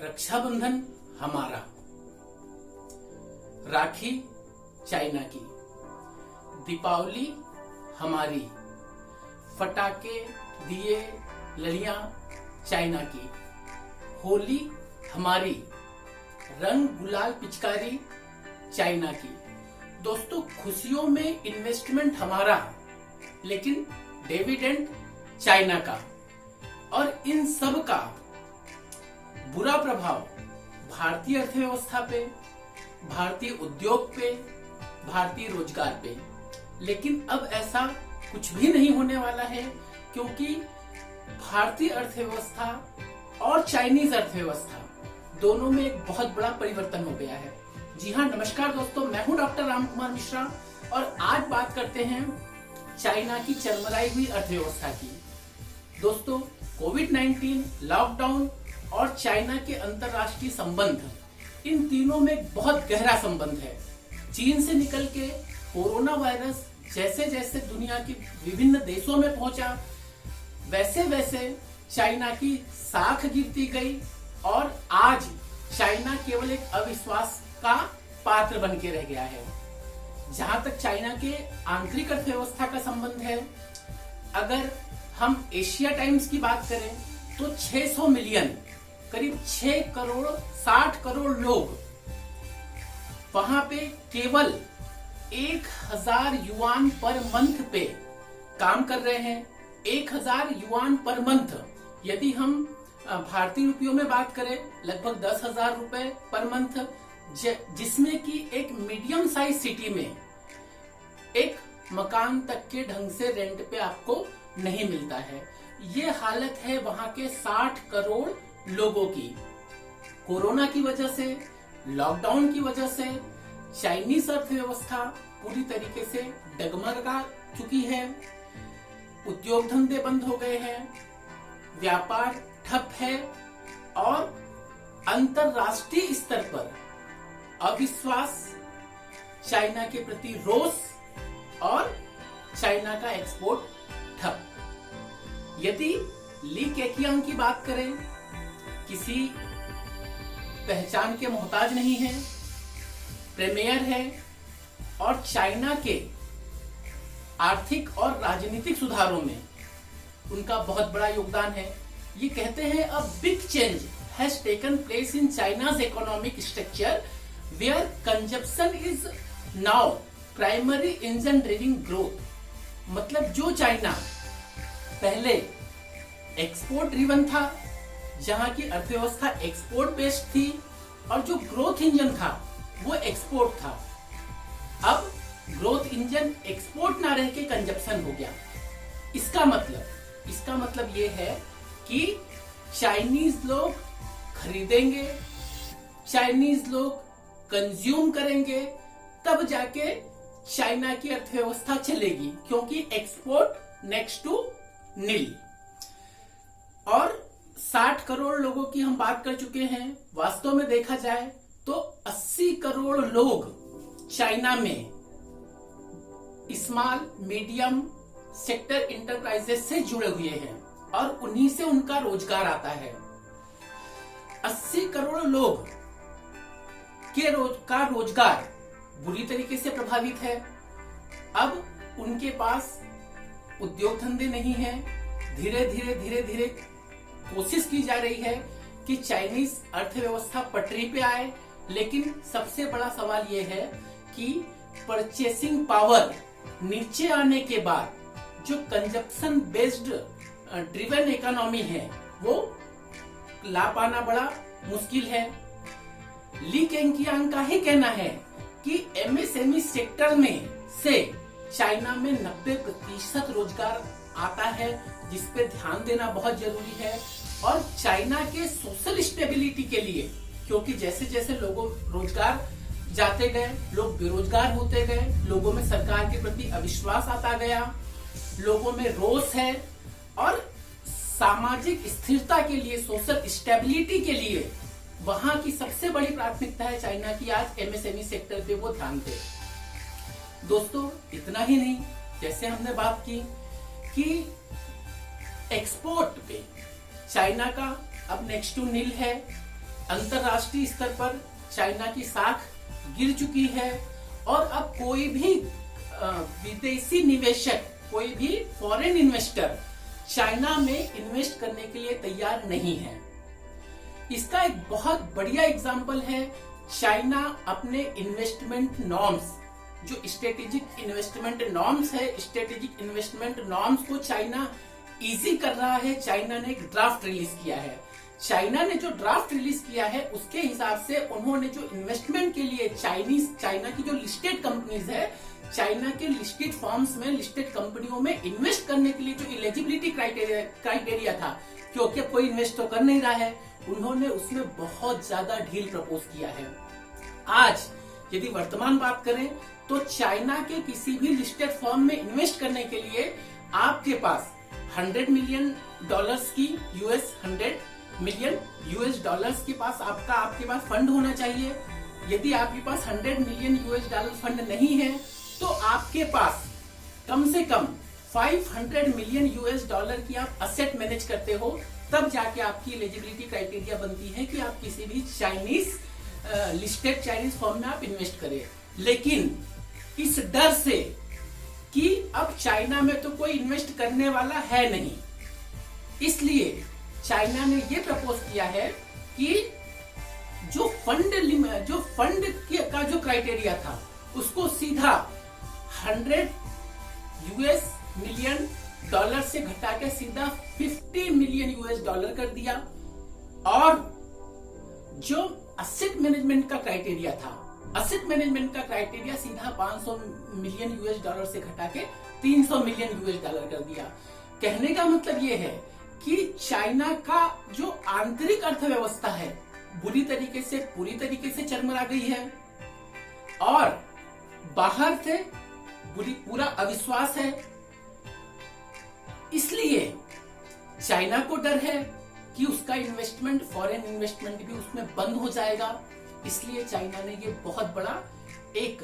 रक्षाबंधन हमारा, राखी चाइना की, दीपावली हमारी, फटाके दिए लड़ियां चाइना की, होली हमारी, रंग गुलाल पिचकारी चाइना की। दोस्तों, खुशियों में इन्वेस्टमेंट हमारा, लेकिन डिविडेंड चाइना का। और इन सब का बुरा प्रभाव भारतीय अर्थव्यवस्था पे, भारतीय उद्योग पे, भारतीय रोजगार पे। लेकिन अब ऐसा कुछ भी नहीं होने वाला है, क्योंकि भारतीय अर्थव्यवस्था और चाइनीज अर्थव्यवस्था दोनों में एक बहुत बड़ा परिवर्तन हो गया है। जी हाँ, नमस्कार दोस्तों, मैं हूं डॉक्टर राम कुमार मिश्रा और आज बात करते हैं चाइना की चरमराई हुई अर्थव्यवस्था की। दोस्तों, कोविड-19, लॉकडाउन और चाइना के अंतरराष्ट्रीय संबंध, इन तीनों में बहुत गहरा संबंध है। चीन से निकल के कोरोना वायरस जैसे जैसे दुनिया के विभिन्न देशों में पहुंचा, वैसे वैसे चाइना की साख गिरती गई और आज चाइना केवल एक अविश्वास का पात्र बन के रह गया है। जहां तक चाइना के आंतरिक अर्थव्यवस्था का संबंध है, अगर हम एशिया टाइम्स की बात करें तो 600 मिलियन, करीब 6 करोड़ 60 करोड़ लोग वहां पे केवल 1000 युआन पर मंथ पे काम कर रहे हैं। 1000 युआन पर मंथ, यदि हम भारतीय रुपयों में बात करें, लगभग 10,000 रुपए पर मंथ, जिसमें कि एक मीडियम साइज सिटी में एक मकान तक के ढंग से रेंट पे आपको नहीं मिलता है। ये हालत है वहां के 60 करोड़ लोगों की। कोरोना की वजह से, लॉकडाउन की वजह से चाइनीज अर्थव्यवस्था पूरी तरीके से डगमगा चुकी है। उद्योग धंधे बंद हो गए हैं, व्यापार ठप है और अंतरराष्ट्रीय स्तर पर अविश्वास, चाइना के प्रति रोष और चाइना का एक्सपोर्ट ठप। यदि ली केकियांग की बात करें, किसी पहचान के मोहताज नहीं है, प्रीमियर है और चाइना के आर्थिक और राजनीतिक सुधारों में उनका बहुत बड़ा योगदान है। ये कहते हैं, a big change has taken place in China's economic structure where consumption is now primary engine driving growth. मतलब जो चाइना पहले एक्सपोर्ट ड्रिवन था, जहां की अर्थव्यवस्था एक्सपोर्ट बेस्ड थी और जो ग्रोथ इंजन था वो एक्सपोर्ट था, अब ग्रोथ इंजन एक्सपोर्ट ना रह के कंजप्शन हो गया। इसका मतलब ये है कि चाइनीज लोग खरीदेंगे, चाइनीज लोग कंज्यूम करेंगे, तब जाके चाइना की अर्थव्यवस्था चलेगी, क्योंकि एक्सपोर्ट नेक्स्ट टू नील। और 60 करोड़ लोगों की हम बात कर चुके हैं। वास्तव में देखा जाए तो 80 करोड़ लोग चाइना में स्मॉल मीडियम सेक्टर इंटरप्राइजेस से जुड़े हुए हैं और उन्हीं से उनका रोजगार आता है। 80 करोड़ लोग के रोजगार बुरी तरीके से प्रभावित है। अब उनके पास उद्योग धंधे नहीं है। धीरे धीरे कोशिश की जा रही है कि चाइनीज अर्थव्यवस्था पटरी पे आए, लेकिन सबसे बड़ा सवाल यह है कि परचेसिंग पावर नीचे आने के बाद जो कंजप्शन बेस्ड ड्रिवन इकोनॉमी है वो ला पाना बड़ा मुश्किल है। ली केकियांग का ही कहना है कि एमएसएमई सेक्टर में से चाइना में 90% रोजगार आता है, जिस पे ध्यान देना बहुत जरूरी है। और चाइना के सोशल स्टेबिलिटी के लिए, क्योंकि जैसे जैसे लोगों रोजगार जाते गए, लोग बेरोजगार होते गए, लोगों में सरकार के प्रति अविश्वास आता गया, लोगों में रोष है और सामाजिक स्थिरता के लिए, सोशल स्टेबिलिटी के लिए वहां की सबसे बड़ी प्राथमिकता है चाइना की आज एमएसएमई सेक्टर पे वो ध्यान दे। दोस्तों, इतना ही नहीं, जैसे हमने बात की कि एक्सपोर्ट पे चाइना का अब नेक्स्ट टू नील है, अंतरराष्ट्रीय स्तर पर चाइना की साख गिर चुकी है और अब कोई भी विदेशी निवेशक, कोई भी फॉरेन इन्वेस्टर चाइना में इन्वेस्ट करने के लिए तैयार नहीं है। इसका एक बहुत बढ़िया एग्जाम्पल है, चाइना अपने इन्वेस्टमेंट नॉर्म्स, जो स्ट्रेटेजिक इन्वेस्टमेंट नॉर्म्स है, स्ट्रेटेजिक इन्वेस्टमेंट नॉर्म्स को चाइना इजी कर रहा है। चाइना ने एक ड्राफ्ट रिलीज किया है। चाइना ने जो ड्राफ्ट रिलीज किया है उसके हिसाब से उन्होंने जो इन्वेस्टमेंट के लिए चाइना की जो लिस्टेड कंपनीज है, चाइना के लिस्टेड फर्म्स में, लिस्टेड कंपनियों में इन्वेस्ट करने के लिए जो एलिजिबिलिटी क्राइटेरिया था, क्योंकि कोई इन्वेस्ट तो कर नहीं रहा है, उन्होंने उसमें बहुत ज्यादा ढील प्रपोज किया है। आज यदि वर्तमान बात करें तो चाइना के किसी भी लिस्टेड फर्म में इन्वेस्ट करने के लिए आपके पास $100 मिलियन की $100 मिलियन के पास आपके पास फंड होना चाहिए। यदि आपके पास $100 मिलियन फंड नहीं है तो आपके पास कम से कम $500 मिलियन की आप असेट मैनेज करते हो, तब जाके आपकी एलिजिबिलिटी क्राइटेरिया बनती है कि आप किसी भी लिस्टेड चाइनीज फर्म में आप इन्वेस्ट करें। लेकिन इस डर से कि अब चाइना में तो कोई इन्वेस्ट करने वाला है नहीं, इसलिए चाइना ने ये प्रपोज किया है कि जो फंड का जो क्राइटेरिया था उसको सीधा $100 मिलियन से घटा के सीधा $50 मिलियन कर दिया, और जो असेट मैनेजमेंट का क्राइटेरिया था, असेट मैनेजमेंट का क्राइटेरिया सीधा $500 मिलियन से घटा के $300 मिलियन कर दिया। कहने का मतलब ये है कि चाइना का जो आंतरिक अर्थव्यवस्था है पूरी तरीके से चरमरा गई है और बाहर से पूरा अविश्वास है। इसलिए चाइना को डर है कि उसका इन्वेस्टमेंट, फॉरेन इन्वेस्टमेंट भी उसमें बंद हो जाएगा। इसलिए चाइना ने ये बहुत बड़ा एक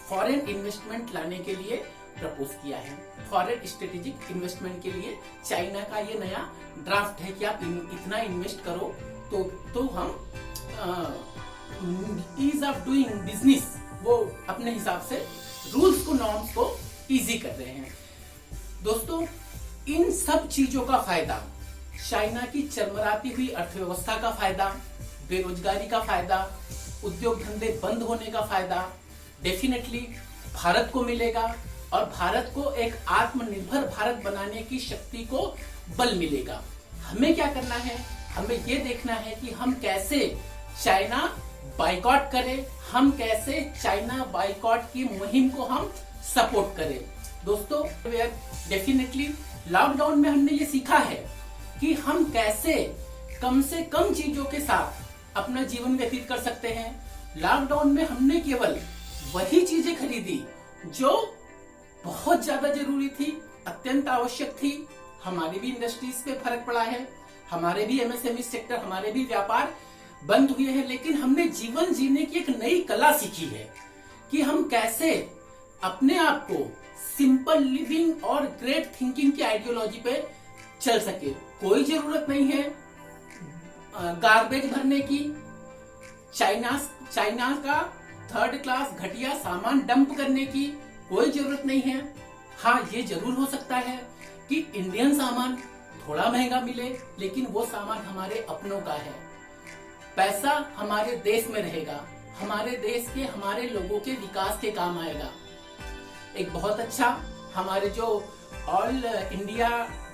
फॉरेन इन्वेस्टमेंट लाने के लिए प्रपोज किया है। फॉरेन स्ट्रेटेजिक इन्वेस्टमेंट के लिए चाइना का ये नया ड्राफ्ट है कि आप इतना इन्वेस्ट करो तो हम ईज ऑफ डूइंग बिजनेस, वो अपने हिसाब से रूल्स को, नॉर्म्स को इजी कर रहे हैं। दोस्तों, इन सब चीजों का फायदा, चाइना की चरमराती हुई अर्थव्यवस्था का फायदा, बेरोजगारी का फायदा, उद्योग धंधे बंद होने का फायदा डेफिनेटली भारत को मिलेगा और भारत को एक आत्मनिर्भर भारत बनाने की शक्ति को बल मिलेगा। हमें क्या करना है? हमें ये देखना है कि हम कैसे चाइना बाइकॉट करें, हम कैसे चाइना बाइकॉट की मुहिम को हम सपोर्ट करें। दोस्तों, डेफिनेटली लॉकडाउन में हमने ये सीखा है कि हम कैसे कम से कम चीजों के साथ अपना जीवन व्यतीत कर सकते हैं। लॉकडाउन में हमने केवल वही चीजें खरीदी जो बहुत ज्यादा जरूरी थी, अत्यंत आवश्यक थी। हमारी भी इंडस्ट्रीज पे फर्क पड़ा है, हमारे भी एमएसएमई सेक्टर, हमारे भी व्यापार बंद हुए हैं, लेकिन हमने जीवन जीने की एक नई कला सीखी है कि हम कैसे अपने आप को सिंपल लिविंग और ग्रेट थिंकिंग की आइडियोलॉजी पे चल सके। कोई जरूरत नहीं है गार्बेज भरने की, चाइना का थर्ड क्लास घटिया सामान डंप करने की कोई जरूरत नहीं है। हाँ, ये जरूर हो सकता है कि इंडियन सामान थोड़ा महंगा मिले, लेकिन वो सामान हमारे अपनों का है। पैसा हमारे देश में रहेगा, हमारे देश के, हमारे लोगों के विकास के काम आएगा। एक बहुत अच्छा हमारे जो ऑल इंडिया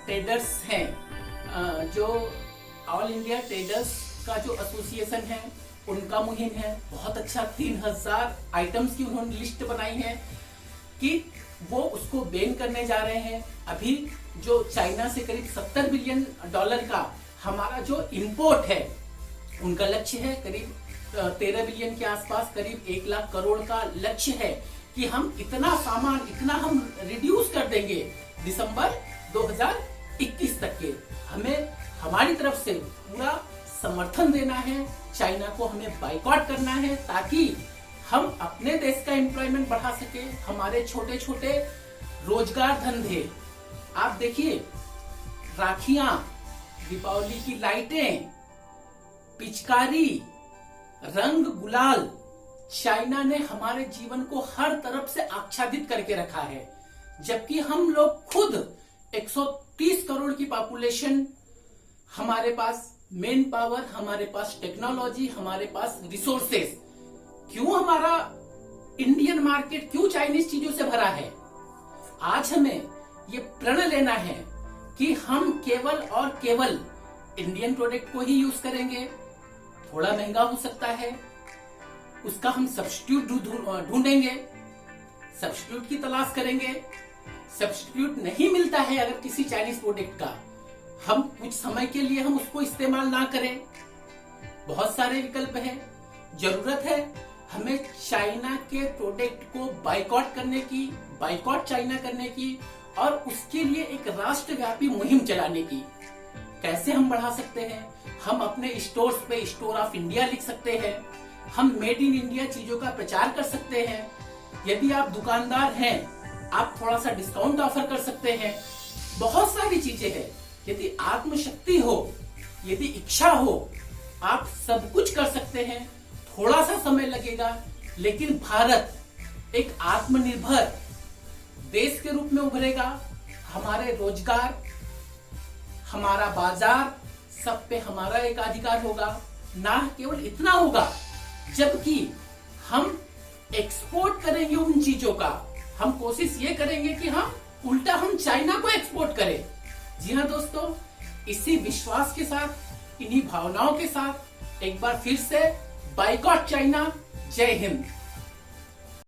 ट्रेडर्स हैं, जो ऑल इंडिया ट्रेडर्स का जो एसोसिएशन है, उनका मुहिम है बहुत अच्छा। 3000 आइटम्स की उन्होंने लिस्ट बनाई है कि वो उसको बैन करने जा रहे हैं। अभी जो चाइना से करीब $70 बिलियन का हमारा जो इंपोर्ट है, उनका लक्ष्य है करीब 13 बिलियन के आसपास, करीब 1 लाख करोड़ का लक्ष्य है कि हम इतना सामान, इतना हम रिड्यूस कर देंगे दिसंबर 2021 तक के। हमें हमारी तरफ से पूरा समर्थन देना है, चाइना को हमें बाइकॉट करना है ताकि हम अपने देश का एम्प्लॉयमेंट बढ़ा सके, हमारे छोटे छोटे रोजगार धंधे। आप देखिए, राखियां, दीपावली की लाइटें, पिचकारी, रंग गुलाल चाइना ने हमारे जीवन को हर तरफ से आच्छादित करके रखा है, जबकि हम लोग खुद 130 करोड़ की पॉपुलेशन, हमारे पास मेन पावर, हमारे पास टेक्नोलॉजी, हमारे पास रिसोर्सेस, क्यों हमारा इंडियन मार्केट क्यों चाइनीज चीजों से भरा है? आज हमें ये प्रण लेना है कि हम केवल और केवल इंडियन प्रोडक्ट को ही यूज करेंगे। थोड़ा महंगा हो सकता है, उसका हम सब्स्टिट्यूट ढूंढेंगे, सब्स्टिट्यूट की तलाश करेंगे। सब्स्टिट्यूट नहीं मिलता है अगर किसी चाइनीज प्रोडक्ट का, हम कुछ समय के लिए हम उसको इस्तेमाल ना करें। बहुत सारे विकल्प हैं। जरूरत है हमें चाइना के प्रोडक्ट को बाइकॉट करने की, बाइकॉट चाइना करने की, और उसके लिए एक राष्ट्रव्यापी मुहिम चलाने की। कैसे हम बढ़ा सकते हैं? हम अपने स्टोर्स पे स्टोर ऑफ इंडिया लिख सकते हैं, हम मेड इन इंडिया चीजों का प्रचार कर सकते हैं। यदि आप दुकानदार हैं, आप थोड़ा सा डिस्काउंट ऑफर कर सकते हैं। बहुत सारी चीजें हैं। यदि आत्मशक्ति हो, यदि इच्छा हो, आप सब कुछ कर सकते हैं। थोड़ा सा समय लगेगा, लेकिन भारत एक आत्मनिर्भर देश के रूप में उभरेगा। हमारे रोजगार, हमारा बाजार, सब पे हमारा एक अधिकार होगा। ना केवल इतना होगा, जबकि हम एक्सपोर्ट करेंगे उन चीजों का। हम कोशिश ये करेंगे कि हम उल्टा हम चाइना को एक्सपोर्ट करें। जी हाँ दोस्तों, इसी विश्वास के साथ, इन्हीं भावनाओं के साथ एक बार फिर से बाइकॉट चाइना। जय हिंद।